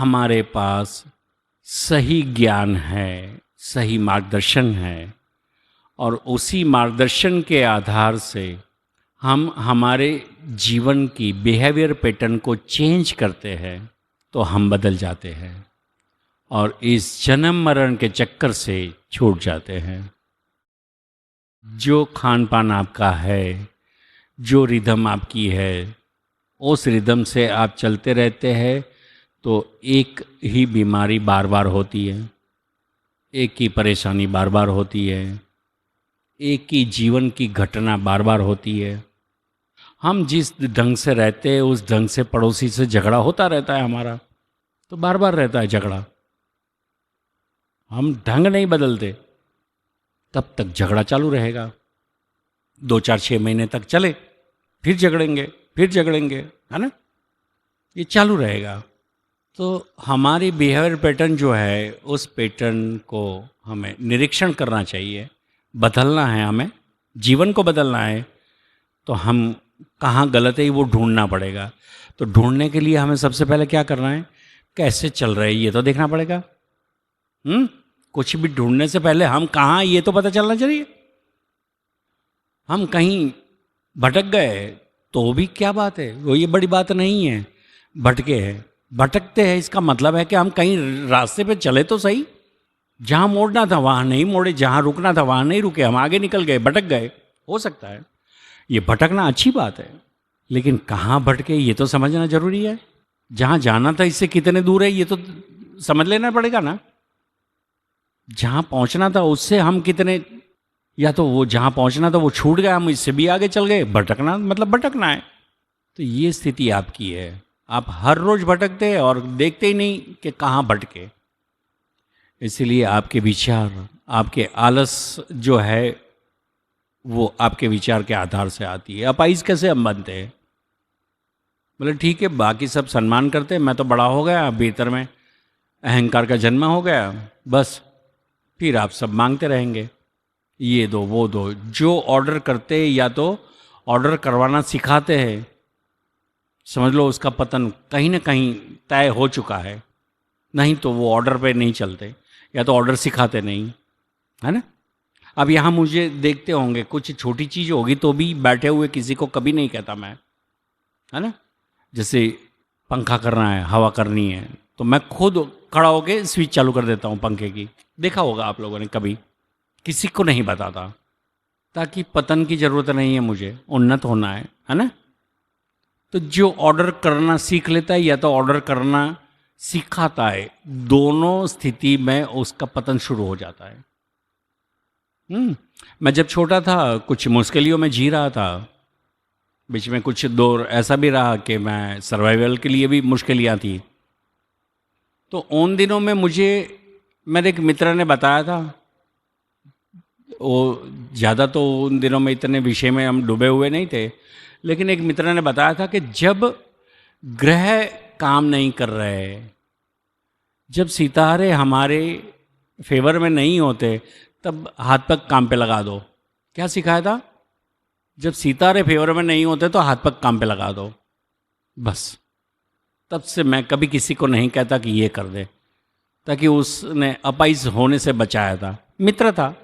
हमारे पास सही ज्ञान है, सही मार्गदर्शन है, और उसी मार्गदर्शन के आधार से हम हमारे जीवन की बिहेवियर पैटर्न को चेंज करते हैं, तो हम बदल जाते हैं और इस जन्म मरण के चक्कर से छूट जाते हैं। जो खान पान आपका है, जो रिदम आपकी है, उस रिदम से आप चलते रहते हैं तो एक ही बीमारी बार बार होती है, एक ही परेशानी बार बार होती है, एक ही जीवन की घटना बार बार होती है। हम जिस ढंग से रहते हैं उस ढंग से पड़ोसी से झगड़ा होता रहता है हमारा, तो बार बार रहता है झगड़ा। हम ढंग नहीं बदलते तब तक झगड़ा चालू रहेगा। 2 4 6 महीने तक चले, फिर झगड़ेंगे, है ना, ये चालू रहेगा। तो हमारी बिहेवियर पैटर्न जो है, उस पैटर्न को हमें निरीक्षण करना चाहिए, बदलना है, हमें जीवन को बदलना है। तो हम कहाँ गलत है वो ढूंढना पड़ेगा। तो ढूंढने के लिए हमें सबसे पहले क्या करना है, कैसे चल रहे हैं ये तो देखना पड़ेगा। कुछ भी ढूंढने से पहले हम कहाँ, ये तो पता चलना चाहिए। हम कहीं भटक गए तो भी क्या बात है, वो ये बड़ी बात नहीं है। भटकते हैं इसका मतलब है कि हम कहीं रास्ते पे चले तो सही, जहाँ मोड़ना था वहाँ नहीं मोड़े, जहाँ रुकना था वहाँ नहीं रुके, हम आगे निकल गए, भटक गए। हो सकता है ये भटकना अच्छी बात है, लेकिन कहाँ भटके ये तो समझना जरूरी है। जहाँ जाना था इससे कितने दूर है ये तो समझ लेना पड़ेगा ना। जहाँ पहुँचना था उससे हम कितने, या तो वो जहाँ पहुँचना था वो छूट गया, हम इससे भी आगे चल गए। भटकना मतलब भटकना है। तो ये स्थिति आपकी है। आप हर रोज भटकते हैं और देखते ही नहीं कि कहाँ भटके। इसलिए आपके विचार, आपके आलस जो है वो आपके विचार के आधार से आती है। अपाइज कैसे हम बनते हैं, बोले ठीक है बाकी सब सम्मान करते हैं, मैं तो बड़ा हो गया, भीतर में अहंकार का जन्म हो गया, बस फिर आप सब मांगते रहेंगे, ये दो वो दो। जो ऑर्डर करते हैं या तो ऑर्डर करवाना सिखाते हैं, समझ लो उसका पतन कहीं ना कहीं तय हो चुका है। नहीं तो वो ऑर्डर पे नहीं चलते, या तो ऑर्डर सिखाते नहीं, है ना। अब यहाँ मुझे देखते होंगे कुछ छोटी चीज़ होगी तो भी बैठे हुए किसी को कभी नहीं कहता मैं, है ना। जैसे पंखा करना है, हवा करनी है, तो मैं खुद खड़ा होके स्विच चालू कर देता हूँ पंखे की। देखा होगा आप लोगों ने कभी, किसी को नहीं बताता, ताकि पतन की ज़रूरत नहीं है, मुझे उन्नत होना है ना। तो जो ऑर्डर करना सीख लेता है या तो ऑर्डर करना सिखाता है, दोनों स्थिति में उसका पतन शुरू हो जाता है। मैं जब छोटा था कुछ मुश्किलों में जी रहा था, बीच में कुछ दौर ऐसा भी रहा कि मैं सर्वाइवल के लिए भी मुश्किलियाँ थी। तो उन दिनों में मुझे मेरे एक मित्र ने बताया था, वो ज़्यादा तो उन दिनों में इतने विषय में हम डूबे हुए नहीं थे, लेकिन एक मित्र ने बताया था कि जब ग्रह काम नहीं कर रहे, जब सितारे हमारे फेवर में नहीं होते, तब हाथ पग काम पे लगा दो। क्या सिखाया था, जब सितारे फेवर में नहीं होते तो हाथ पग काम पे लगा दो, बस। तब से मैं कभी किसी को नहीं कहता कि ये कर दे, ताकि उसने अपाइज होने से बचाया था। मित्र था,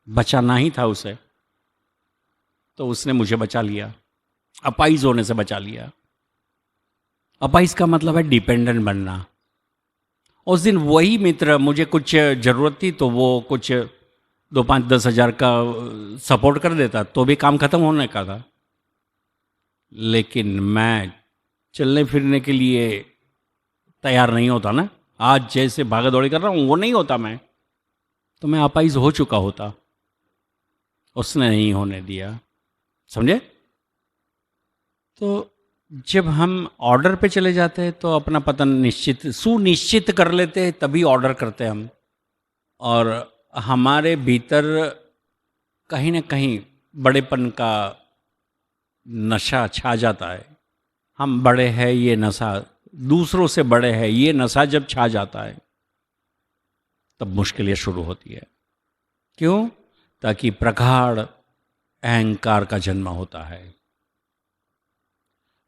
बचाना ही था उसे, तो उसने मुझे बचा लिया, अपाइज होने से बचा लिया। अपाइज का मतलब है डिपेंडेंट बनना। उस दिन वही मित्र, मुझे कुछ ज़रूरत थी तो वो कुछ 2 5 10 हज़ार का सपोर्ट कर देता तो भी काम खत्म होने का था। लेकिन मैं चलने फिरने के लिए तैयार नहीं होता ना, आज जैसे भागा दौड़ी कर रहा हूँ वो नहीं होता मैं, तो मैं अपाइज हो चुका होता, उसने नहीं होने दिया, समझे। तो जब हम ऑर्डर पे चले जाते हैं तो अपना पतन निश्चित सुनिश्चित कर लेते हैं, तभी ऑर्डर करते हैं हम। और हमारे भीतर कहीं ना कहीं बड़ेपन का नशा छा जाता है। हम बड़े हैं ये नशा, दूसरों से बड़े हैं ये नशा जब छा जाता है तब मुश्किलें शुरू होती है। क्यों? ताकि प्रगाढ़ अहंकार का जन्म होता है।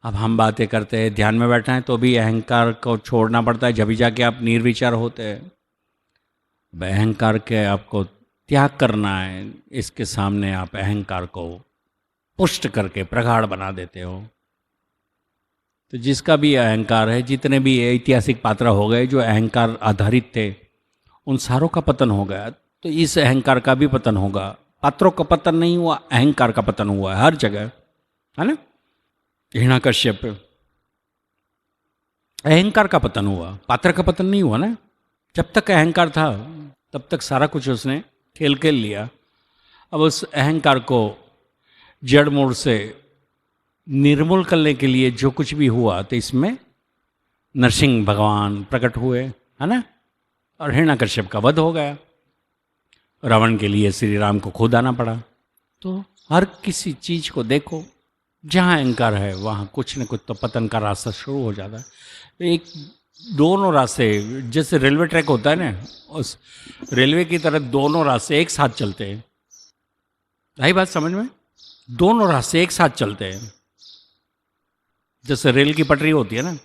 अब हम बातें करते हैं, ध्यान में बैठा है तो भी अहंकार को छोड़ना पड़ता है, जब भी जाके आप निर्विचार होते हैं। अहंकार के आपको त्याग करना है, इसके सामने आप अहंकार को पुष्ट करके प्रगाढ़ बना देते हो। तो जिसका भी अहंकार है, जितने भी ऐतिहासिक पात्र हो गए जो अहंकार आधारित थे, उन सारों का पतन हो गया। तो इस अहंकार का भी पतन होगा। पात्रों का पतन नहीं हुआ, अहंकार का पतन हुआ है हर जगह, है ना। हिरण्यकश्यप, अहंकार का पतन हुआ, पात्र का पतन नहीं हुआ ना। जब तक अहंकार था तब तक सारा कुछ उसने खेल खेल लिया। अब उस अहंकार को जड़ मूल से निर्मूल करने के लिए जो कुछ भी हुआ, तो इसमें नरसिंह भगवान प्रकट हुए, है ना, और हिरण्यकश्यप का वध हो गया। रावण के लिए श्री राम को खुद आना पड़ा। तो हर किसी चीज को देखो, जहाँ अहंकार है वहाँ कुछ न कुछ तो पतन का रास्ता शुरू हो जाता है। एक दोनों रास्ते, जैसे रेलवे ट्रैक होता है ना, उस रेलवे की तरह दोनों रास्ते एक साथ चलते हैं। आई बात समझ में? दोनों रास्ते एक साथ चलते हैं। जैसे रेल की पटरी होती है ना,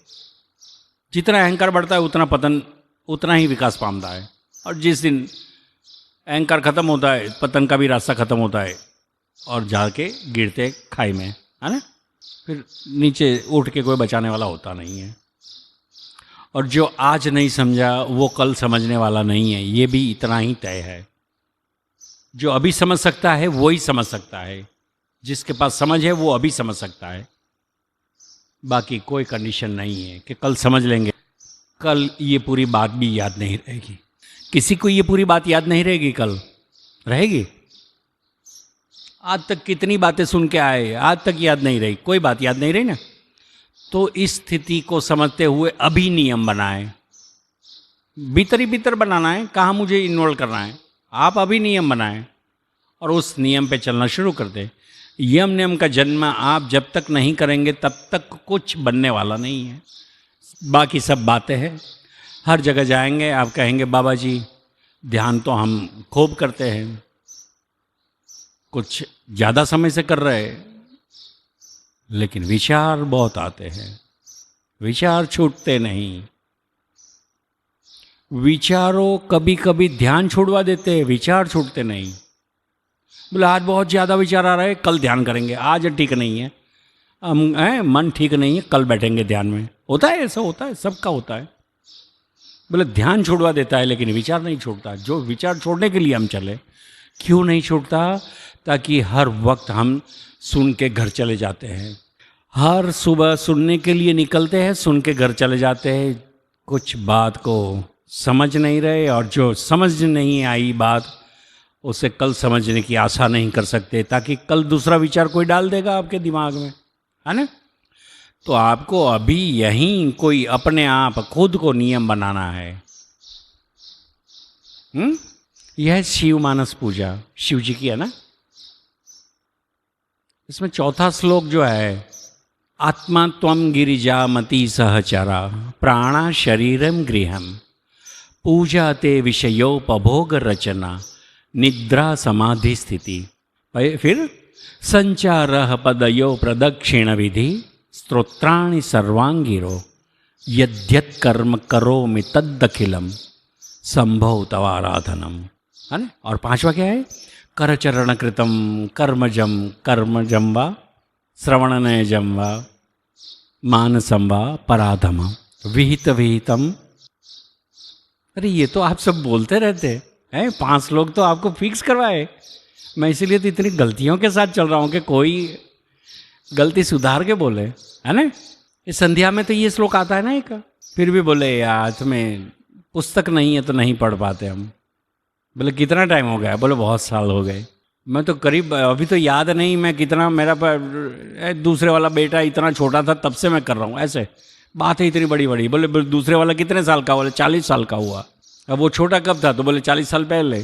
जितना अहंकार बढ़ता है उतना पतन, उतना ही विकास पाता है। और जिस दिन अहंकार खत्म होता है, पतन का भी रास्ता खत्म होता है और जाके गिरते खाई में, है ना। फिर नीचे उठ के कोई बचाने वाला होता नहीं है। और जो आज नहीं समझा वो कल समझने वाला नहीं है, ये भी इतना ही तय है। जो अभी समझ सकता है वो ही समझ सकता है। जिसके पास समझ है वो अभी समझ सकता है। बाकी कोई कंडीशन नहीं है कि कल समझ लेंगे। कल ये पूरी बात भी याद नहीं रहेगी। किसी को ये पूरी बात याद नहीं रहेगी, कल रहेगी। आज तक कितनी बातें सुन के आए, आज तक याद नहीं रही, कोई बात याद नहीं रही ना। तो इस स्थिति को समझते हुए अभी नियम बनाए, भीतर ही भीतर बनाना है, कहाँ मुझे इन्वॉल्व करना है। आप अभी नियम बनाएं और उस नियम पे चलना शुरू कर दें। यम नियम का जन्म आप जब तक नहीं करेंगे तब तक कुछ बनने वाला नहीं है। बाकी सब बातें हैं। हर जगह जाएंगे, आप कहेंगे बाबा जी ध्यान तो हम खूब करते हैं, कुछ ज़्यादा समय से कर रहे हैं, लेकिन विचार बहुत आते हैं, विचार छूटते नहीं। विचारों कभी कभी ध्यान छुड़वा देते हैं, विचार छूटते नहीं। बोले आज बहुत ज़्यादा विचार आ रहा है, कल ध्यान करेंगे, आज ठीक नहीं है, मन ठीक नहीं है, कल बैठेंगे ध्यान में। होता है, ऐसा होता है, सबका होता है। बोले ध्यान छुड़वा देता है लेकिन विचार नहीं छूटता। जो विचार छोड़ने के लिए हम चले, क्यों नहीं छूटता? ताकि हर वक्त हम सुन के घर चले जाते हैं। हर सुबह सुनने के लिए निकलते हैं, सुन के घर चले जाते हैं। कुछ बात को समझ नहीं रहे, और जो समझ नहीं आई बात उसे कल समझने की आशा नहीं कर सकते, ताकि कल दूसरा विचार कोई डाल देगा आपके दिमाग में, है ना। तो आपको अभी यहीं कोई अपने आप खुद को नियम बनाना है। यह शिव मानस पूजा शिव जी की है ना। इसमें चौथा श्लोक जो है, आत्मा त्वं गिरिजा मति सहचरा प्राणा शरीरम गृहम पूजा ते विषयोपभोग रचना निद्रा समाधि स्थिति। फिर संचार पदयो प्रदक्षिण विधि स्तोत्राणि सर्वांगिरो यद्यत कर्म करोमि तदखिलम संभव तवाराधनम, है ना। और पांचवा क्या है? करचरण कृतम कर्मजम वा श्रवणनयजम वा मानसम वा पराधम विहित विहितम। अरे ये तो आप सब बोलते रहते हैं, 5 लोग तो आपको फिक्स करवाए। मैं इसीलिए तो इतनी गलतियों के साथ चल रहा हूँ कि कोई गलती सुधार के बोले, है ना। इस संध्या में तो ये श्लोक आता है ना एक, फिर भी बोले यार तुम्हें पुस्तक नहीं है तो नहीं पढ़ पाते हम। बोले कितना टाइम हो गया? बोले बहुत साल हो गए। मैं तो करीब, अभी तो याद नहीं मैं कितना, मेरा दूसरे वाला बेटा इतना छोटा था तब से मैं कर रहा हूँ। ऐसे बात है इतनी बड़ी बड़ी। बोले दूसरे वाला कितने साल का? बोले 40 साल का हुआ। अब वो छोटा कब था? तो बोले 40 साल पहले।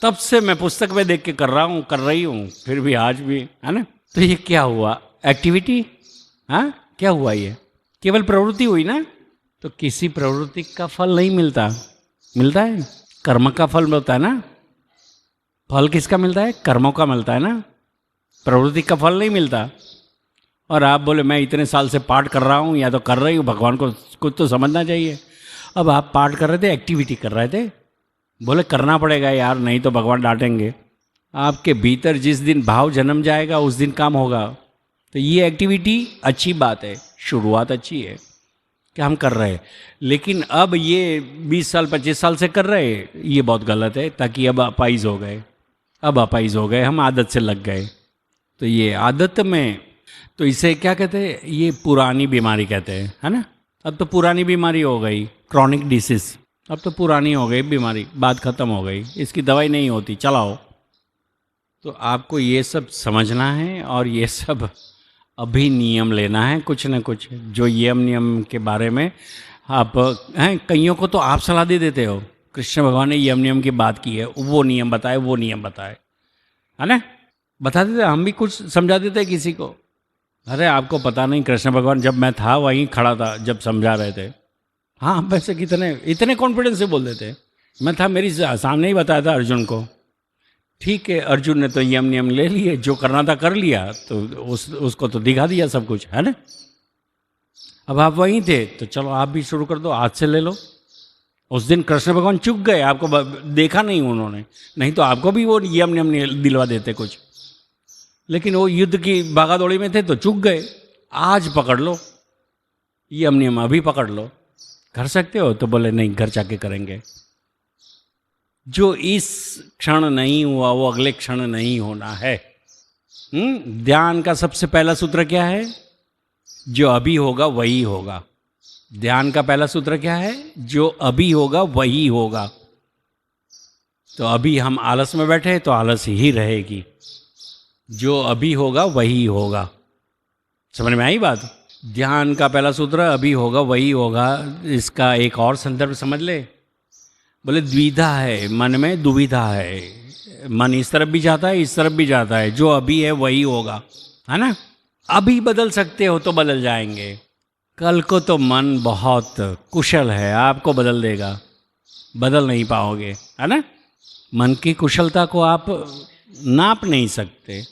तब से मैं पुस्तक में देख के कर रहा हूँ, कर रही हूँ, फिर भी आज भी, है ना। तो ये क्या हुआ? एक्टिविटी, हाँ क्या हुआ? ये केवल प्रवृत्ति हुई ना। तो किसी प्रवृत्ति का फल नहीं मिलता, मिलता है कर्म का फल मिलता है ना। फल किसका मिलता है? कर्मों का मिलता है ना। प्रवृत्ति का फल नहीं मिलता। और आप बोले मैं इतने साल से पाठ कर रहा हूँ या तो कर रही हूँ, भगवान को कुछ तो समझना चाहिए। अब आप पाठ कर रहे थे, एक्टिविटी कर रहे थे, बोले करना पड़ेगा यार, नहीं तो भगवान डांटेंगे। आपके भीतर जिस दिन भाव जन्म जाएगा उस दिन काम होगा। तो ये एक्टिविटी अच्छी बात है, शुरुआत अच्छी है कि हम कर रहे हैं, लेकिन अब ये 20 साल 25 साल से कर रहे हैं, ये बहुत गलत है। ताकि अब अपाइज हो गए, हम आदत से लग गए। तो ये आदत में, तो इसे क्या कहते हैं, ये पुरानी बीमारी कहते हैं, है ना। अब तो पुरानी बीमारी हो गई, क्रॉनिक डिसीज, अब तो पुरानी हो गई बीमारी, बात खत्म हो गई, इसकी दवाई नहीं होती, चलाओ। तो आपको ये सब समझना है और ये सब अभी नियम लेना है, कुछ न कुछ जो नियम के बारे में आप हैं। कईयों को तो आप सलाह दे देते हो, कृष्ण भगवान ने नियम की बात की है, वो नियम बताए, है ना, बता देते। हम भी कुछ समझा देते किसी को, अरे आपको पता नहीं, कृष्ण भगवान जब मैं था वहीं खड़ा था जब समझा रहे थे। हाँ, वैसे कितने इतने कॉन्फिडेंस से बोल देते, मैं था, मेरी सामने ही बताया था अर्जुन को। ठीक है, अर्जुन ने तो नियम ले लिए, जो करना था कर लिया, तो उसको तो दिखा दिया सब कुछ, है ना। अब आप वहीं थे, तो चलो आप भी शुरू कर दो, आज से ले लो। उस दिन कृष्ण भगवान चुक गए, आपको देखा नहीं उन्होंने, नहीं तो आपको भी वो नियम दिलवा देते कुछ। लेकिन वो युद्ध की भागादौड़ी में थे तो चुक गए। आज पकड़ लो, नियम अभी पकड़ लो, कर सकते हो। तो बोले नहीं, घर जाके करेंगे। जो इस क्षण नहीं हुआ वो अगले क्षण नहीं होना है। ध्यान का सबसे पहला सूत्र क्या है? जो अभी होगा वही होगा। ध्यान का पहला सूत्र क्या है? जो अभी होगा वही होगा। तो अभी हम आलस में बैठे तो आलस ही रहेगी, जो अभी होगा वही होगा। समझ में आई बात? ध्यान का पहला सूत्र अभी होगा वही होगा। इसका एक और संदर्भ समझ ले। बोले द्विधा है, मन में दुविधा है, मन इस तरफ भी जाता है इस तरफ भी जाता है। जो अभी है वही होगा, है ना। अभी बदल सकते हो तो बदल जाएंगे, कल को तो मन बहुत कुशल है, आपको बदल देगा, बदल नहीं पाओगे, है ना। मन की कुशलता को आप नाप नहीं सकते,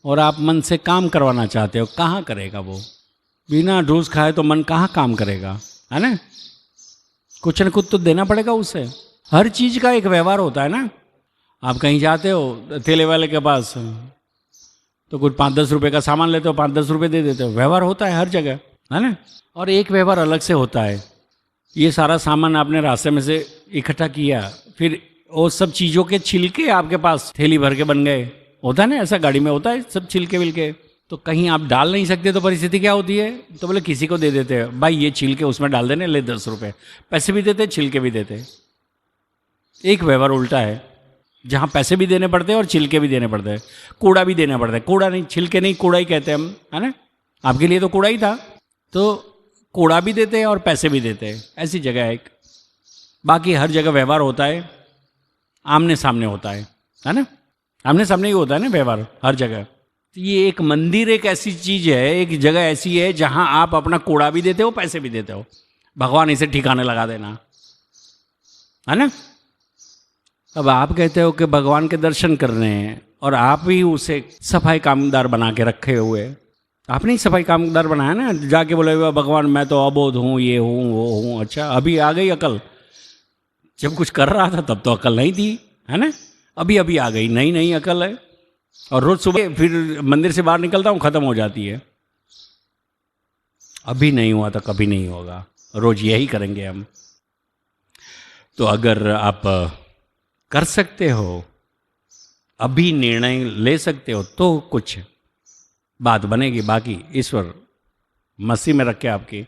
और आप मन से काम करवाना चाहते हो, कहाँ करेगा वो? बिना ठूस खाए तो मन कहाँ काम करेगा, है ना। कुछ न कुछ तो देना पड़ेगा उसे। हर चीज़ का एक व्यवहार होता है ना। आप कहीं जाते हो ठेले वाले के पास, तो कुछ 5-10 रुपये का सामान लेते हो, 5-10 रुपये दे देते हो। व्यवहार होता है हर जगह, है ना। और एक व्यवहार अलग से होता है, ये सारा सामान आपने रास्ते में से इकट्ठा किया, फिर वो सब चीज़ों के छिलके आपके पास थैली भर के बन गए। होता है ना, ऐसा गाड़ी में होता है, सब छिलके विलके। तो कहीं आप डाल नहीं सकते तो परिस्थिति क्या होती है? तो बोले किसी को दे देते हैं, भाई ये छिलके उसमें डाल देने, ले 10 रुपये। पैसे भी देते, छिलके भी देते। एक व्यवहार उल्टा है, जहाँ पैसे भी देने पड़ते हैं और छिलके भी देने पड़ते हैं, कूड़ा भी देना पड़ता है। कूड़ा नहीं, छिलके नहीं, कूड़ा ही कहते हैं हम, है ना। आपके लिए तो कूड़ा ही था, तो कूड़ा भी देते हैं और पैसे भी देते हैं। ऐसी जगह है एक। बाकी हर जगह व्यवहार होता है, आमने सामने होता है ना। आमने सामने ही होता है ना व्यवहार हर जगह। तो ये एक मंदिर एक ऐसी चीज़ है, एक जगह ऐसी है जहाँ आप अपना कूड़ा भी देते हो, पैसे भी देते हो। भगवान इसे ठिकाने लगा देना, है ना। अब आप कहते हो कि भगवान के दर्शन करने हैं, और आप भी उसे सफाई कामदार बना के रखे हुए। आपने ही सफाई कामदार बनाया ना, जाके बोले भगवान मैं तो अबोध हूँ, ये हूँ वो हूँ। अच्छा, अभी आ गई अकल? जब कुछ कर रहा था तब तो अकल नहीं थी, है ना। अभी अभी आ गई नई नई अकल है, और रोज सुबह फिर मंदिर से बाहर निकलता हूँ खत्म हो जाती है। अभी नहीं हुआ तो कभी नहीं होगा, रोज यही करेंगे हम। तो अगर आप कर सकते हो, अभी निर्णय ले सकते हो, तो कुछ बात बनेगी। बाकी ईश्वर मसीह में रखे आपकी।